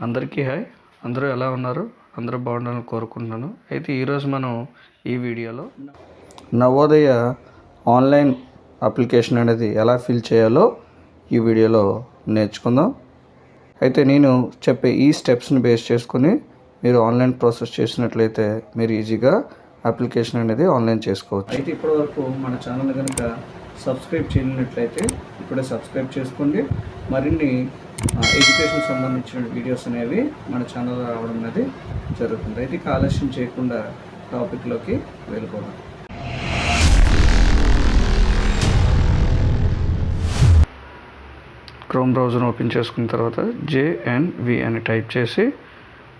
అందరికీ హాయ్. అందరూ ఎలా ఉన్నారు? అందరూ బాగుండాలని కోరుకుంటున్నాను. అయితే ఈరోజు మనం ఈ వీడియోలో నవోదయ ఆన్లైన్ అప్లికేషన్ అనేది ఎలా ఫిల్ చేయాలో ఈ వీడియోలో నేర్చుకుందాం. అయితే నేను చెప్పే ఈ స్టెప్స్ని బేస్ చేసుకుని మీరు ఆన్లైన్ ప్రాసెస్ చేసినట్లయితే మీరు ఈజీగా అప్లికేషన్ అనేది ఆన్లైన్ చేసుకోవచ్చు. అయితే ఇప్పటివరకు మన ఛానల్ కనుక సబ్స్క్రైబ్ చేయనట్లయితే ఇప్పుడే సబ్స్క్రైబ్ చేసుకోండి. మరిన్ని ఎడ్యుకేషన్ సంబంధించిన వీడియోస్ అనేవి మన ఛానల్లో రావడం అనేది జరుగుతుంది. అయితే ఆలస్యం చేయకుండా టాపిక్లోకి వెళ్ళిపోదాం. క్రోమ్ బ్రౌజర్ ఓపెన్ చేసుకున్న తర్వాత JNV అని టైప్ చేసి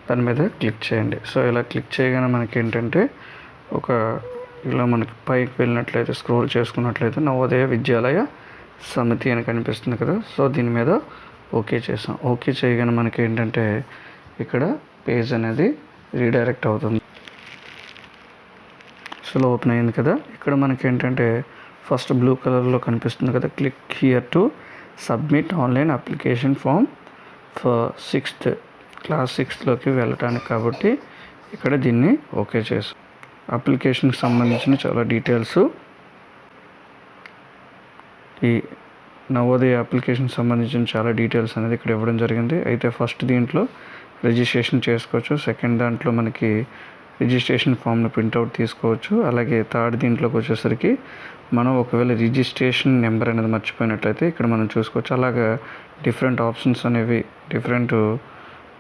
దాని మీద క్లిక్ చేయండి. సో ఇలా క్లిక్ చేయగానే మనకి ఏంటంటే ఇలా మనకి పైకి వెళ్ళినట్లయితే స్క్రోల్ చేసుకున్నట్లయితే నవోదయ విద్యాలయ సమితి అని కనిపిస్తుంది కదా. సో దీని మీద ఓకే చేసాం. ఓకే చేయగానే మనకి ఏంటంటే ఇక్కడ పేజ్ అనేది రీడైరెక్ట్ అవుతుంది. సో ఓపెన్ అయింది కదా. ఇక్కడ మనకి ఏంటంటే ఫస్ట్ బ్లూ కలర్లో కనిపిస్తుంది కదా, click here to submit online application form for 6th class 6లోకి వెళ్ళటానికి. కాబట్టి ఇక్కడ దీన్ని ఓకే చేసాం. అప్లికేషన్కి సంబంధించిన చాలా డీటెయిల్స్ ఈ నవోదయ అప్లికేషన్ సంబంధించిన చాలా డీటెయిల్స్ అనేది ఇక్కడ ఇవ్వడం జరిగింది. అయితే ఫస్ట్ దీంట్లో రిజిస్ట్రేషన్ చేసుకోవచ్చు. సెకండ్ దాంట్లో మనకి రిజిస్ట్రేషన్ ఫామ్ను ప్రింట్అవుట్ తీసుకోవచ్చు. అలాగే థర్డ్ దీంట్లోకి వచ్చేసరికి మనం ఒకవేళ రిజిస్ట్రేషన్ నెంబర్ అనేది మర్చిపోయినట్లయితే ఇక్కడ మనం చూసుకోవచ్చు. అలాగా డిఫరెంట్ ఆప్షన్స్ అనేవి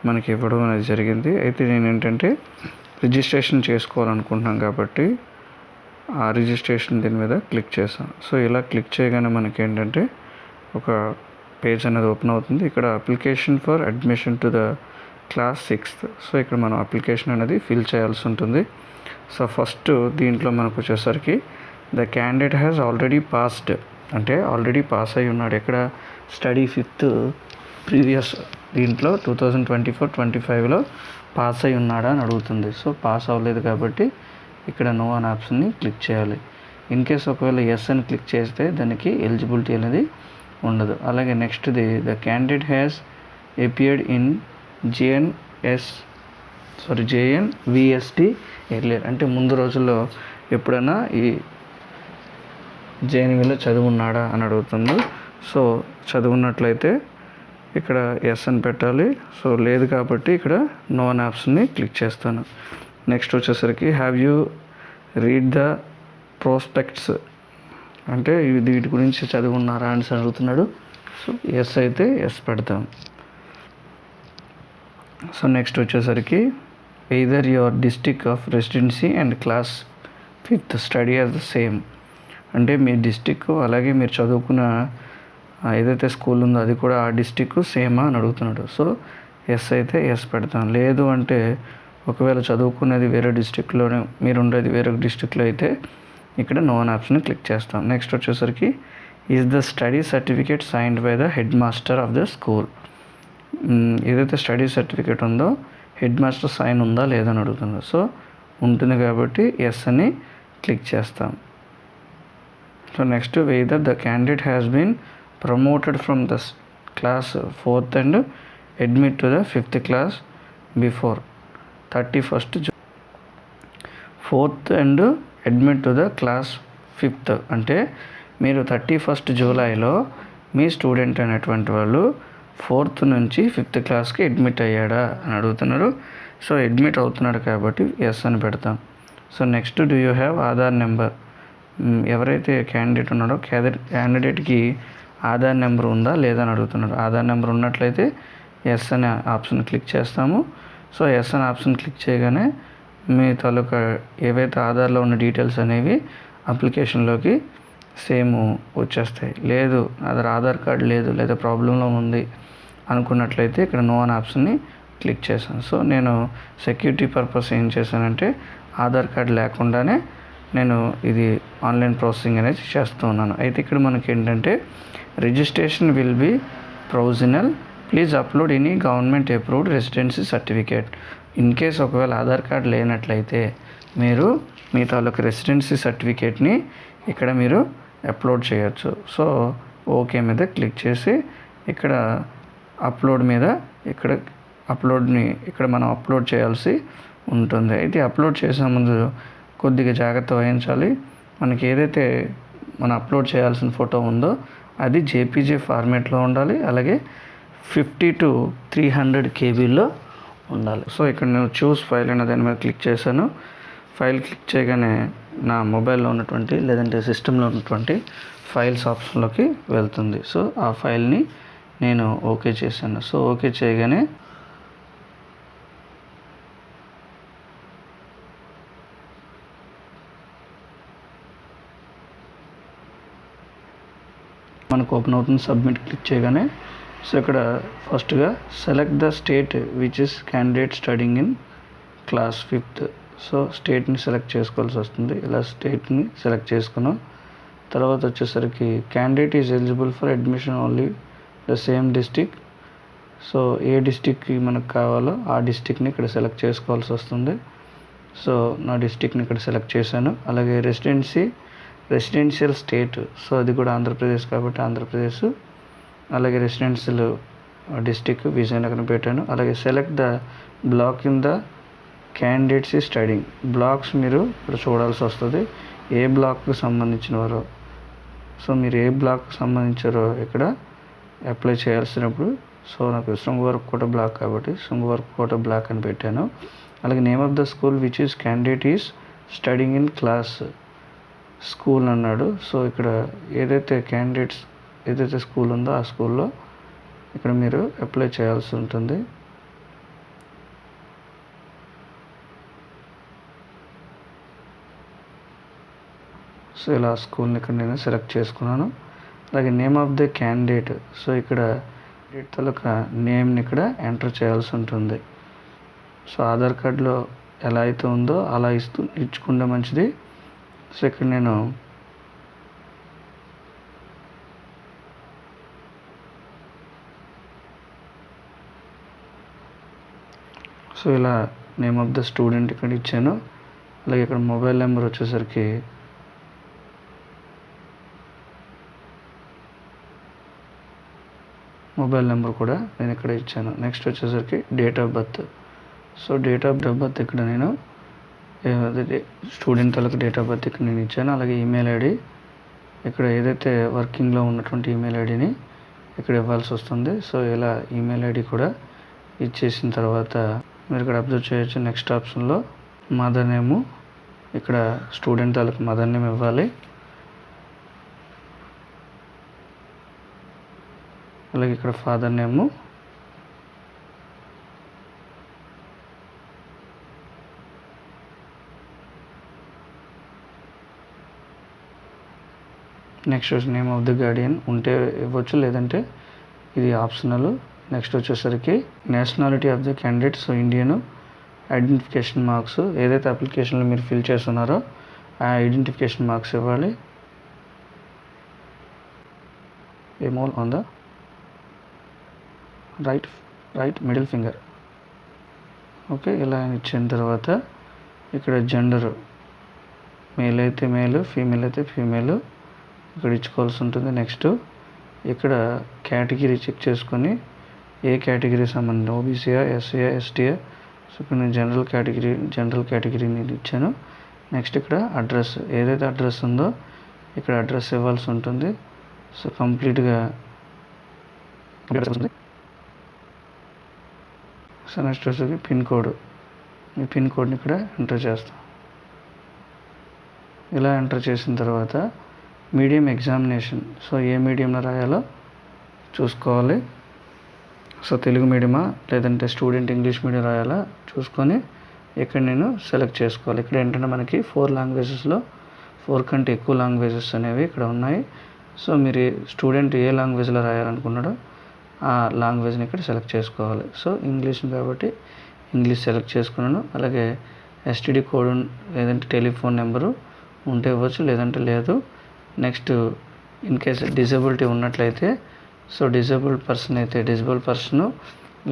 మనకి ఇవ్వడం అనేది జరిగింది. అయితే నేను ఏంటంటే రిజిస్ట్రేషన్ చేసుకోవాలనుకుంటున్నాను కాబట్టి ఆ రిజిస్ట్రేషన్ దీని మీద క్లిక్ చేసాను. సో ఇలా క్లిక్ చేయగానే మనకి ఏంటంటే ఒక పేజ్ అనేది ఓపెన్ అవుతుంది. ఇక్కడ application for admission to the class 6th. So ఇక్కడ మనం అప్లికేషన్ అనేది ఫిల్ చేయాల్సి ఉంటుంది. సో ఫస్ట్ దీంట్లో మనకు వచ్చేసరికి the candidate has already passed, అంటే ఆల్రెడీ పాస్ అయి ఉన్నాడు. ఇక్కడ స్టడీ 5th ప్రీవియస్ దీంట్లో 2024-25లో పాస్ అయి ఉన్నాడా అని అడుగుతుంది. సో పాస్ అవ్వలేదు కాబట్టి ఇక్కడ నో అనే ఆప్షన్ని క్లిక్ చేయాలి. ఇన్ కేస్ ఒకవేళ ఎస్ అని క్లిక్ చేస్తే దానికి ఎలిజిబిలిటీ అనేది ఉండదు. అలాగే నెక్స్ట్ది the candidate has appeared in JNVST earlier, అంటే ముందు రోజుల్లో ఎప్పుడైనా ఈ JNVలో చదువున్నాడా అని అడుగుతుంది. సో చదువున్నట్లయితే ఇక్కడ ఎస్ అని పెట్టాలి. సో లేదు కాబట్టి ఇక్కడ నో అనే ఆప్షన్ని క్లిక్ చేస్తాను. నెక్స్ట్ వచ్చేసరికి have you read the prospects, అంటే వీటి గురించి చదువున్నారా అని అడుగుతున్నాడు. సో ఎస్ అయితే ఎస్ పెడతాం. సో నెక్స్ట్ వచ్చేసరికి either your district of residency and class 5th study as the same, అంటే మీ డిస్టిక్ అలాగే మీరు చదువుకున్న ఏదైతే స్కూల్ ఉందో అది కూడా ఆ డిస్టిక్ సేమా అని అడుగుతున్నాడు. సో ఎస్ అయితే ఎస్ పెడతాం. లేదు అంటే ఒకవేళ చదువుకునేది వేరే డిస్టిక్లోనే, మీరు ఉండేది వేరే డిస్టిక్లో అయితే ఇక్కడ నో అనే ఆప్షన్ క్లిక్ చేస్తాం. నెక్స్ట్ వచ్చేసరికి is the study certificate signed by the head master of the school, ఏదైతే స్టడీ సర్టిఫికేట్ ఉందో హెడ్ మాస్టర్ సైన్ ఉందా లేదని అడుగుతున్నారు. సో ఉంటుంది కాబట్టి ఎస్ అని క్లిక్ చేస్తాం. So next whether the candidate has been promoted from the class 4th and admit to the 5th class before 31st 4th and admit to the class 5th, అంటే మీరు 31st జూలైలో మీ student అనేటువంటి వాళ్ళు 4th నుంచి 5th క్లాస్కి admit అయ్యాడా అని అడుగుతున్నారు. So admit అవుతున్నాడు కాబట్టి ఎస్ అని పెడతాం. So next do you have Aadhaar number, ఎవరైతే క్యాండిడేట్ ఉన్నాడో క్యాండిడేట్కి ఆధార్ నెంబర్ ఉందా లేదా అని అడుగుతున్నారు. ఆధార్ నెంబర్ ఉన్నట్లయితే ఎస్ అనే ఆప్షన్ క్లిక్ చేస్తాము. సో ఎస్ అనే ఆప్షన్ క్లిక్ చేయగానే మీ తాలూకా ఏవైతే ఆధార్లో ఉన్న డీటెయిల్స్ అనేవి అప్లికేషన్లోకి సేమ్ వచ్చేస్తాయి. లేదు ఆధార్ కార్డ్ లేదు లేదా ప్రాబ్లంలో ఉంది అనుకున్నట్లయితే ఇక్కడ నో అనే ఆప్షన్ని క్లిక్ చేశాను. సో నేను సెక్యూరిటీ పర్పస్ ఏం చేశానంటే ఆధార్ కార్డ్ లేకుండానే నేను ఇది ఆన్లైన్ ప్రాసెసింగ్ అనేది చేస్తూ ఉన్నాను. అయితే ఇక్కడ మనకి ఏంటంటే registration will be provisional, please upload any government approved residency certificate. In case ఒకవేళ ఆధార్ కార్డ్ లేనట్లయితే మీరు మీ తాలూకు రెసిడెన్సీ సర్టిఫికేట్ని ఇక్కడ మీరు అప్లోడ్ చేయొచ్చు. సో ఓకే మీద క్లిక్ చేసి ఇక్కడ అప్లోడ్ మీద ఇక్కడ అప్లోడ్ని ఇక్కడ మనం అప్లోడ్ చేయాల్సి ఉంటుంది. అయితే అప్లోడ్ చేసే ముందు కొద్దిగా జాగ్రత్త వహించాలి. మనకి ఏదైతే మనం అప్లోడ్ చేయాల్సిన ఫోటో ఉందో అది జేపీజీ ఫార్మేట్లో ఉండాలి. అలాగే 50 to 300 కేబీలో ఉండాలి. సో ఇక్కడ నేను చూస్ ఫైల్ అనే దాని మీద క్లిక్ చేశాను. ఫైల్ క్లిక్ చేయగానే నా మొబైల్లో ఉన్నటువంటి లేదంటే సిస్టంలో ఉన్నటువంటి ఫైల్స్ ఆప్షన్లోకి వెళ్తుంది. సో ఆ ఫైల్ని నేను ఓకే చేశాను. సో ఓకే చేయగానే మనకు ఓపెన్ అవుతుంది. సబ్మిట్ క్లిక్ చేయగానే సో ఇక్కడ ఫస్ట్గా select the state which is candidate studying in class 5th. So స్టేట్ని సెలెక్ట్ చేసుకోవాల్సి వస్తుంది. ఇలా స్టేట్ని సెలెక్ట్ చేసుకున్నాం. తర్వాత వచ్చేసరికి candidate is eligible for admission only the same district. So ఏ డిస్టిక్కి మనకు కావాలో ఆ డిస్టిక్ని ఇక్కడ సెలెక్ట్ చేసుకోవాల్సి వస్తుంది. సో నా డిస్టిక్ని ఇక్కడ సెలెక్ట్ చేశాను. అలాగే రెసిడెన్షియల్ స్టేట్, సో అది కూడా ఆంధ్రప్రదేశ్ కాబట్టి ఆంధ్రప్రదేశ్. అలాగే రెసిడెన్షియల్ డిస్టిక్ విజయనగరం పెట్టాను. అలాగే select the block in the candidates ఈ స్టడింగ్. బ్లాక్స్ మీరు ఇక్కడ చూడాల్సి వస్తుంది, ఏ బ్లాక్కి సంబంధించిన వారో. సో మీరు ఏ బ్లాక్కి సంబంధించారో ఇక్కడ అప్లై చేయాల్సినప్పుడు సో నాకు శృంగవరపుకోట బ్లాక్ కాబట్టి శృంగవరపుకోట బ్లాక్ అని పెట్టాను. అలాగే name of the school which is candidate is studying in class school అన్నాడు. సో ఇక్కడ ఏదైతే స్కూల్ ఉందో ఆ స్కూల్లో ఇక్కడ మీరు అప్లై చేయాల్సి ఉంటుంది. సో ఇలా స్కూల్ని ఇక్కడ నేను సెలెక్ట్ చేసుకున్నాను. అలాగే name of the candidate, so ఇక్కడ క్యాండిడేట్ తాలూకా నేమ్ని ఇక్కడ ఎంటర్ చేయాల్సి ఉంటుంది. సో ఆధార్ కార్డులో ఎలా అయితే ఉందో అలా ఇచ్చుకుంటే మంచిది. సో ఇక్కడ నేను సో ఇలా నేమ్ ఆఫ్ ద స్టూడెంట్ ఇక్కడ ఇచ్చాను. అలాగే ఇక్కడ మొబైల్ నెంబర్ వచ్చేసరికి మొబైల్ నెంబర్ కూడా నేను ఇక్కడ ఇచ్చాను. నెక్స్ట్ వచ్చేసరికి date of birth. So date of birth ఇక్కడ నేను స్టూడెంట్ తాలూకు డేట్ ఆఫ్ బర్త్ ఇక్కడ నేను ఇచ్చాను. అలాగే ఈమెయిల్ ఐడి ఇక్కడ ఏదైతే వర్కింగ్లో ఉన్నటువంటి ఈమెయిల్ ఐడిని ఇక్కడ ఇవ్వాల్సి వస్తుంది. సో ఇలా ఈమెయిల్ ఐడి కూడా ఇచ్చేసిన తర్వాత మీరు ఇక్కడ అబ్జర్వ్ చేయొచ్చు. నెక్స్ట్ ఆప్షన్లో మదర్ నేము, ఇక్కడ స్టూడెంట్ తాలూకు మదర్ నేమ్ ఇవ్వాలి. అలాగే ఇక్కడ ఫాదర్ నేము, నెక్స్ట్ వచ్చి నేమ్ ఆఫ్ ది గార్డియన్ ఉంటే ఇవ్వచ్చు, లేదంటే ఇది ఆప్షనల్. నెక్స్ట్ వచ్చేసరికి nationality of the candidate, so Indian. Identification marks ఏదైతే అప్లికేషన్లో మీరు ఫిల్ చేస్తున్నారో ఆ ఐడెంటిఫికేషన్ మార్క్స్ ఇవ్వాలి. ఏ mole on the right middle finger. Okay, ఇలా ఇచ్చిన తర్వాత ఇక్కడ జెండర్ మేల్ అయితే మేల్, ఫీమేల్ అయితే ఫీమేల్ ఇక్కడ ఇచ్చుకోవాల్సి ఉంటుంది. నెక్స్ట్ ఇక్కడ కేటగిరీ చెక్ చేసుకొని ఏ కేటగిరీ సంబంధించి ఓబీసీయా, ఎస్సీయా, ఎస్టీయా. సో ఇక్కడ నేను జనరల్ కేటగిరీ నేను ఇచ్చాను. నెక్స్ట్ ఇక్కడ అడ్రస్, ఏదైతే అడ్రస్ ఉందో ఇక్కడ అడ్రస్ ఇవ్వాల్సి ఉంటుంది. సో కంప్లీట్గా ఉంటుంది. సో నెక్స్ట్ వచ్చేసి పిన్ కోడ్, ఈ పిన్ కోడ్ని ఇక్కడ ఎంటర్ చేస్తాం. ఇలా ఎంటర్ చేసిన తర్వాత మీడియం ఎగ్జామినేషన్, సో ఏ మీడియంలో రాయాలో చూసుకోవాలి. సో తెలుగు మీడియమా లేదంటే స్టూడెంట్ ఇంగ్లీష్ మీడియం రాయాలా చూసుకొని ఇక్కడ నేను సెలెక్ట్ చేసుకోవాలి. ఇక్కడ ఏంటంటే మనకి 4 లాంగ్వేజెస్లో 4 కంటే ఎక్కువ లాంగ్వేజెస్ అనేవి ఇక్కడ ఉన్నాయి. సో మీరు స్టూడెంట్ ఏ లాంగ్వేజ్లో రాయాలనుకున్నాడో ఆ లాంగ్వేజ్ని ఇక్కడ సెలెక్ట్ చేసుకోవాలి. సో ఇంగ్లీష్ కాబట్టి ఇంగ్లీష్ సెలెక్ట్ చేసుకున్నాను. అలాగే ఎస్టీడీ కోడ్ లేదంటే టెలిఫోన్ నెంబరు ఉంటే ఇవ్వచ్చు, లేదంటే లేదు. నెక్స్ట్ ఇన్ కేస్ డిజబిలిటీ ఉన్నట్లయితే, సో డిజబుల్డ్ పర్సను,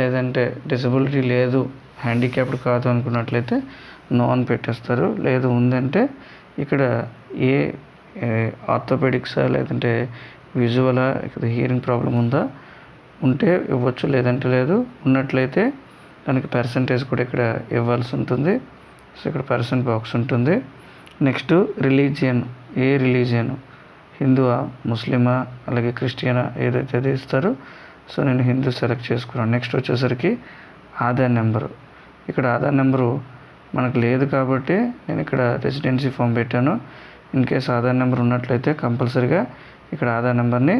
లేదంటే డిజబిలిటీ లేదు హ్యాండిక్యాప్డ్ కాదు అనుకున్నట్లయితే నో అని పెట్టేస్తారు. లేదు ఉందంటే ఇక్కడ ఏ ఆర్థోపెడిక్సా లేదంటే విజువలా, ఇక్కడ హియరింగ్ ప్రాబ్లం ఉందా ఉంటే ఇవ్వచ్చు, లేదంటే లేదు. ఉన్నట్లయితే దానికి పర్సంటేజ్ కూడా ఇక్కడ ఇవ్వాల్సి ఉంటుంది. సో ఇక్కడ పర్సెంట్ బాక్స్ ఉంటుంది. నెక్స్ట్ రిలీజియన్, ఏ రిలీజియన్, హిందువా, ముస్లిమా, అలాగే క్రిస్టియనా, ఏదైతే అది ఇస్తారో. సో నేను హిందూ సెలెక్ట్ చేసుకున్నాను. నెక్స్ట్ వచ్చేసరికి ఆధార్ నెంబరు. ఇక్కడ ఆధార్ నెంబరు మనకు లేదు కాబట్టి నేను ఇక్కడ రెసిడెన్సీ ఫామ్ పెట్టాను. ఇన్ కేస్ ఆధార్ నెంబర్ ఉన్నట్లయితే కంపల్సరీగా ఇక్కడ ఆధార్ నెంబర్ని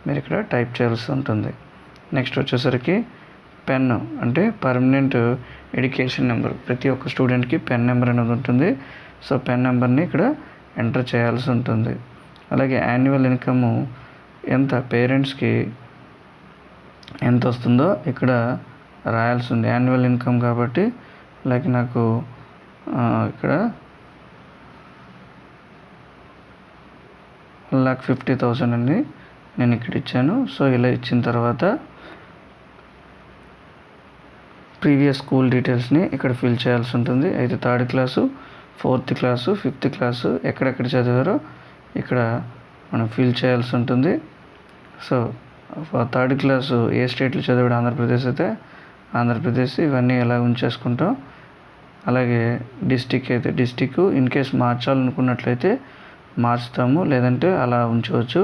మీరు ఇక్కడ టైప్ చేయాల్సి ఉంటుంది. నెక్స్ట్ వచ్చేసరికి పెన్, అంటే పర్మనెంట్ ఎడ్యుకేషన్ నెంబర్. ప్రతి ఒక్క స్టూడెంట్కి పెన్ నెంబర్ అనేది ఉంటుంది. సో పెన్ నెంబర్ని ఇక్కడ ఎంటర్ చేయాల్సి ఉంటుంది. అలాగే యాన్యువల్ ఇన్కమ్ ఎంత, పేరెంట్స్కి ఎంత వస్తుందో ఇక్కడ రాయాల్సి ఉంది. యాన్యువల్ ఇన్కమ్ కాబట్టి లైక్ నాకు ఇక్కడ 1,50,000 అని నేను ఇక్కడ ఇచ్చాను. సో ఇలా ఇచ్చిన తర్వాత ప్రీవియస్ స్కూల్ డీటెయిల్స్ని ఇక్కడ ఫిల్ చేయాల్సి ఉంటుంది. అయితే 3rd class, 4th class, 5th class ఎక్కడెక్కడ చదివారో ఇక్కడ మనం ఫిల్ చేయాల్సి ఉంటుంది. సో 3rd క్లాసు ఏ స్టేట్లో చదివాడు, ఆంధ్రప్రదేశ్ అయితే ఆంధ్రప్రదేశ్, ఇవన్నీ ఎలా ఉంచేసుకుంటాం. అలాగే డిస్టిక్ అయితే డిస్టిక్, ఇన్ కేస్ మార్చాలనుకున్నట్లయితే మార్చుతాము, లేదంటే అలా ఉంచవచ్చు.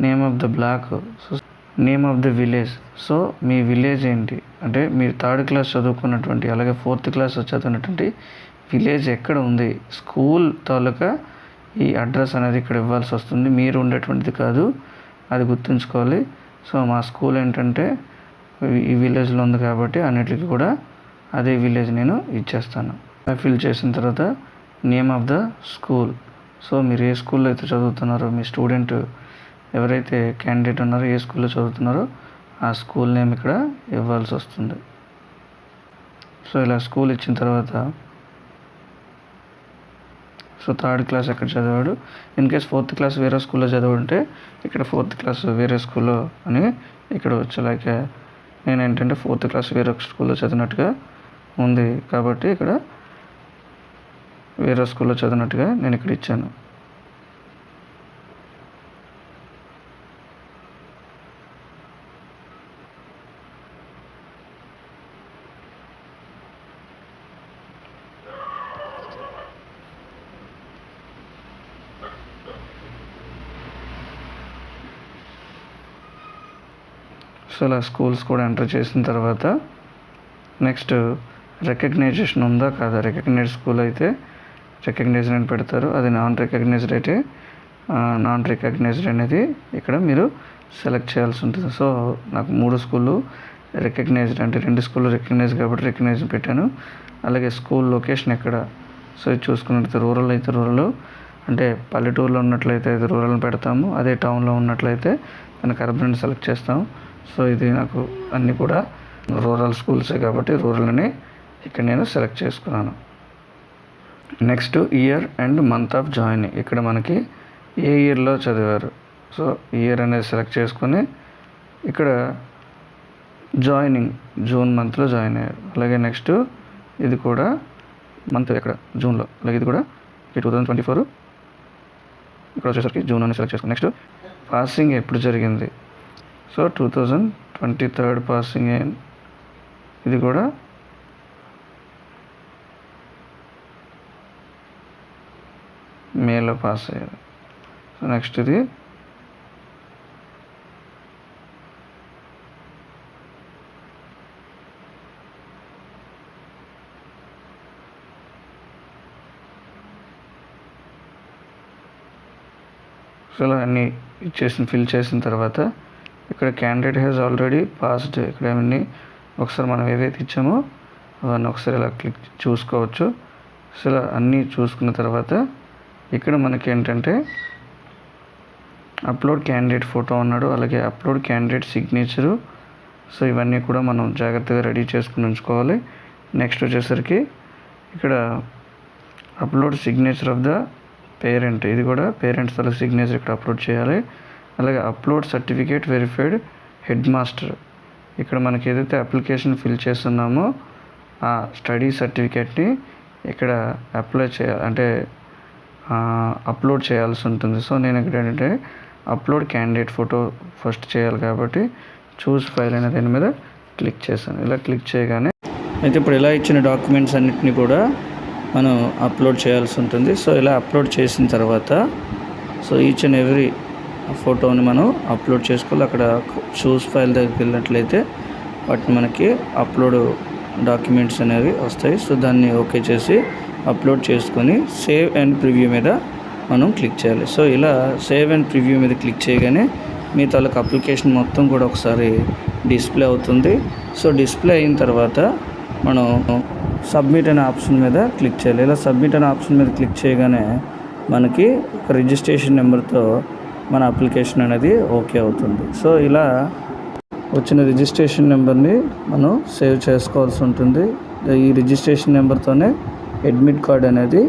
Name of the block, so name of the village. సో మీ విలేజ్ ఏంటి అంటే మీరు 3rd క్లాస్ చదువుకున్నటువంటి, అలాగే 4th క్లాస్ చదువుకున్నటువంటి విలేజ్ ఎక్కడ ఉంది, స్కూల్ తాలూకా ఈ అడ్రస్ అనేది ఇక్కడ ఇవ్వాల్సి వస్తుంది. మీరు ఉండేటువంటిది కాదు, అది గుర్తుంచుకోవాలి. సో మా స్కూల్ ఏంటంటే ఈ విలేజ్లో ఉంది కాబట్టి అన్నిటికీ కూడా అదే విలేజ్ నేను ఇచ్చేస్తాను. ఫిల్ చేసిన తర్వాత name of the school. So మీరు ఏ స్కూల్లో అయితే చదువుతున్నారో, మీ స్టూడెంట్ ఎవరైతే క్యాండిడేట్ ఉన్నారో ఏ స్కూల్లో చదువుతున్నారో ఆ స్కూల్ నేమ్ ఇక్కడ ఇవ్వాల్సి వస్తుంది. సో ఇలా స్కూల్ ఇచ్చిన తర్వాత సో 3rd క్లాస్ ఎక్కడ చదివాడు, ఇన్ కేస్ 4th క్లాస్ వేరే స్కూల్లో చదివాడంటే ఇక్కడ 4th క్లాస్ వేరే స్కూల్లో అని ఇక్కడ వచ్చేలాగే, నేను ఏంటంటే 4th క్లాస్ వేరే స్కూల్లో చదివినట్టుగా ఉంది కాబట్టి ఇక్కడ వేరే స్కూల్లో చదివినట్టుగా నేను ఇక్కడ ఇచ్చాను. సో అలా స్కూల్స్ కూడా ఎంటర్ చేసిన తర్వాత నెక్స్ట్ రికగ్నైజేషన్ ఉందా కాదా. రికగ్నైజ్డ్ స్కూల్ అయితే రికగ్నైజ్డ్ అని పెడతారు, అది నాన్ రికగ్నైజ్డ్ అయితే నాన్ రికగ్నైజ్డ్ అనేది ఇక్కడ మీరు సెలెక్ట్ చేయాల్సి ఉంటుంది. సో నాకు 3 స్కూళ్ళు రికగ్నైజ్డ్, అంటే 2 స్కూళ్ళు రికగ్నైజ్డ్ కాబట్టి రికగ్నైజ్డ్ పెట్టాను. అలాగే స్కూల్ లొకేషన్ ఎక్కడ, సో ఇది చూసుకున్నట్లయితే రూరల్ అయితే రూరల్, అంటే పల్లెటూరులో ఉన్నట్లయితే అది రూరల్ని పెడతాము, అదే టౌన్లో ఉన్నట్లయితే దానికి అర్బన్ సెలెక్ట్ చేస్తాము. సో ఇది నాకు అన్నీ కూడా రూరల్ స్కూల్సే కాబట్టి రూరల్ అని ఇక్కడ నేను సెలెక్ట్ చేసుకున్నాను. Next year and month of joining. ఇక్కడ మనకి ఏ ఇయర్లో చదివారు, సో ఇయర్ అనేది సెలెక్ట్ చేసుకొని ఇక్కడ జాయినింగ్ జూన్ మంత్లో జాయిన్ అయ్యారు. అలాగే నెక్స్ట్ ఇది కూడా మంత్ ఎక్కడ జూన్లో, అలాగే ఇది కూడా 2024 ఇక్కడ వచ్చేసరికి జూన్ అని సెలెక్ట్ చేసుకుని నెక్స్ట్ పాసింగ్ ఎప్పుడు జరిగింది, సో 2023 పాసింగ్ అయ్యింది. ఇది కూడా మేలో పాస్ అయ్యారు. సో నెక్స్ట్ ఇది సో ఇలా అన్నీ ఫిల్ చేసిన తర్వాత ఇక్కడ క్యాండిడేట్ హ్యాస్ ఆల్రెడీ పాస్డ్, ఇక్కడ అవన్నీ ఒకసారి మనం ఏవైతే ఇచ్చామో అవన్నీ ఒకసారి ఇలా క్లిక్ చూసుకోవచ్చు. సో ఇలా అన్నీ చూసుకున్న తర్వాత ఇక్కడ మనకి ఏంటంటే అప్లోడ్ క్యాండిడేట్ ఫోటో ఉన్నాడు, అలాగే అప్లోడ్ క్యాండిడేట్ సిగ్నేచరు. సో ఇవన్నీ కూడా మనం జాగ్రత్తగా రెడీ చేసుకుని ఉంచుకోవాలి. నెక్స్ట్ వచ్చేసరికి ఇక్కడ upload signature of the parent, ఇది కూడా పేరెంట్స్ వాళ్ళ సిగ్నేచర్ ఇక్కడ అప్లోడ్ చేయాలి. అలాగే upload certificate verified head master, ఇక్కడ మనకి ఏదైతే అప్లికేషన్ ఫిల్ చేస్తున్నామో ఆ స్టడీ సర్టిఫికేట్ని ఇక్కడ అప్లై చేయాలి, అంటే అప్లోడ్ చేయాల్సి ఉంటుంది. సో నేను ఇక్కడ ఏంటంటే అప్లోడ్ క్యాండిడేట్ ఫోటో ఫస్ట్ చేయాలి కాబట్టి చూస్ ఫైల్ అనే దాని మీద క్లిక్ చేశాను. ఇలా క్లిక్ చేయగానే అయితే ఇప్పుడు ఇలా ఇచ్చిన డాక్యుమెంట్స్ అన్నిటిని కూడా మనం అప్లోడ్ చేయాల్సి ఉంటుంది. సో ఇలా అప్లోడ్ చేసిన తర్వాత సో ఈచ్ అండ్ ఎవ్రీ ఫోటోని మనం అప్లోడ్ చేసుకోవాలి. అక్కడ చూస్ ఫైల్ దగ్గరికి వెళ్ళినట్లయితే వాటిని మనకి అప్లోడ్ డాక్యుమెంట్స్ అనేవి వస్తాయి. సో దాన్ని ఓకే చేసి అప్లోడ్ చేసుకొని సేవ్ అండ్ ప్రివ్యూ మీద మనం క్లిక్ చేయాలి. సో ఇలా సేవ్ అండ్ ప్రివ్యూ మీద క్లిక్ చేయగానే మీ తాలూకు అప్లికేషన్ మొత్తం కూడా ఒకసారి డిస్ప్లే అవుతుంది. సో డిస్ప్లే అయిన తర్వాత మనం సబ్మిట్ అనే ఆప్షన్ మీద క్లిక్ చేయాలి. ఇలా సబ్మిట్ అనే ఆప్షన్ మీద క్లిక్ చేయగానే మనకి ఒక రిజిస్ట్రేషన్ నెంబర్తో మన అప్లికేషన్ అనేది ఓకే అవుతుంది. సో ఇలా వచ్చిన రిజిస్ట్రేషన్ నెంబర్ని మనం సేవ్ చేసుకోవాల్సి ఉంటుంది. ఈ రిజిస్ట్రేషన్ నెంబర్తోనే అడ్మిట్ కార్డ్ అనేది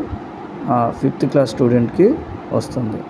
5th క్లాస్ స్టూడెంట్కి వస్తుంది.